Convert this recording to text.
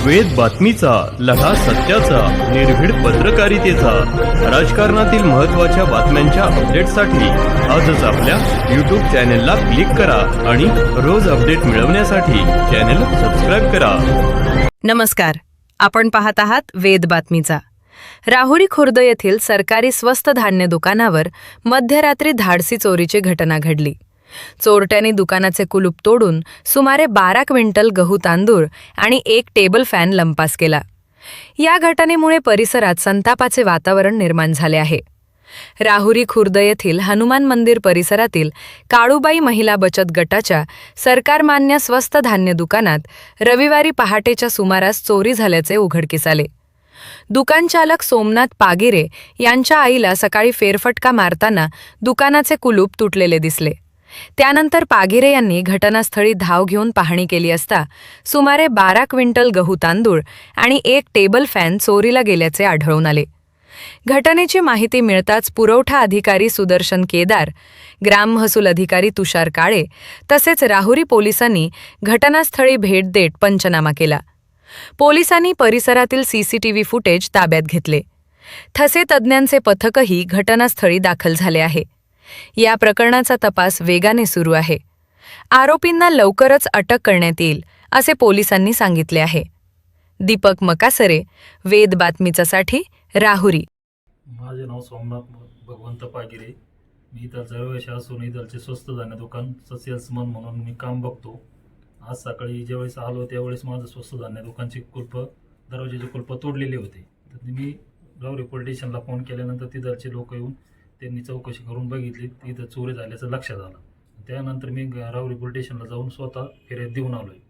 वेद बातमीचा, लढा सत्याचा, निर्भीड पत्रकारितेचा, राजकारणातील महत्त्वाच्या बातम्यांच्या अपडेटसाठी आजच आपल्या यूट्यूब चॅनेलला क्लिक करा आणि रोज अपडेट मिळवण्यासाठी चॅनेल सबस्क्राईब करा. नमस्कार, आपण पाहत आहात वेद बातमीचा. राहुरी खुर्द येथील सरकारी स्वस्त धान्य दुकानावर मध्यरात्री धाडसी चोरीची घटना घडली. चोरट्यांनी दुकानाचे कुलूप तोडून सुमारे 12 क्विंटल गहू तांदूळ आणि एक टेबल फॅन लंपास केला. या घटनेमुळे परिसरात संतापाचे वातावरण निर्माण झाले आहे. राहुरी खुर्द येथील हनुमान मंदिर परिसरातील काळूबाई महिला बचत गटाच्या सरकारमान्य स्वस्त धान्य दुकानात रविवारी पहाटेच्या सुमारास चोरी झाल्याचे उघडकीस आले. दुकानचालक सोमनाथ पागिरे यांच्या आईला सकाळी फेरफटका मारताना दुकानाचे कुलूप तुटलेले दिसले. त्यानंतर पागिरे यांनी घटनास्थळी धाव घेऊन पाहणी केली असता सुमारे 12 क्विंटल गहू तांदूळ आणि एक टेबल फॅन चोरीला गेल्याचे आढळून आले. घटनेची माहिती मिळताच पुरवठा अधिकारी सुदर्शन केदार, ग्राम महसूल अधिकारी तुषार काळे तसेच राहुरी पोलिसांनी घटनास्थळी भेट देत पंचनामा केला. पोलिसांनी परिसरातील सीसीटीव्ही फुटेज ताब्यात घेतले. ठसे तज्ज्ञांचे पथकही घटनास्थळी दाखल झाले आहे. या प्रकरणाचा तपास वेगाने सुरू आहे. आरोपींना लवकरच अटक करण्यात येईल असे पोलिसांनी सांगितले आहे. दीपक मकासरे, वेद बातमीचासाठी राहुरी. माझे नाव सोमनाथ भगवंत पागिरे. मी इथलचा रहिवासी असून इथलचे स्वस्त धान्य दुकानचं सेल्समन म्हणून मी काम बघतो. आज सकाळी ज्यावेळेस आलो त्यावेळेस माझं स्वस्त धान्य दुकानची दरवाजाची कुलप तोडलेली होती. तर मी राहुरी पोलीस स्टेशनला फोन केल्यानंतर तिथलचे लोक येऊन त्यांनी चौकशी करून बघितली. तिथं चोरी झाल्याचं लक्षात आलं. त्यानंतर मी राहुरी पोलीस स्टेशनला जाऊन स्वतः फिर्याद देऊन आलो आहे.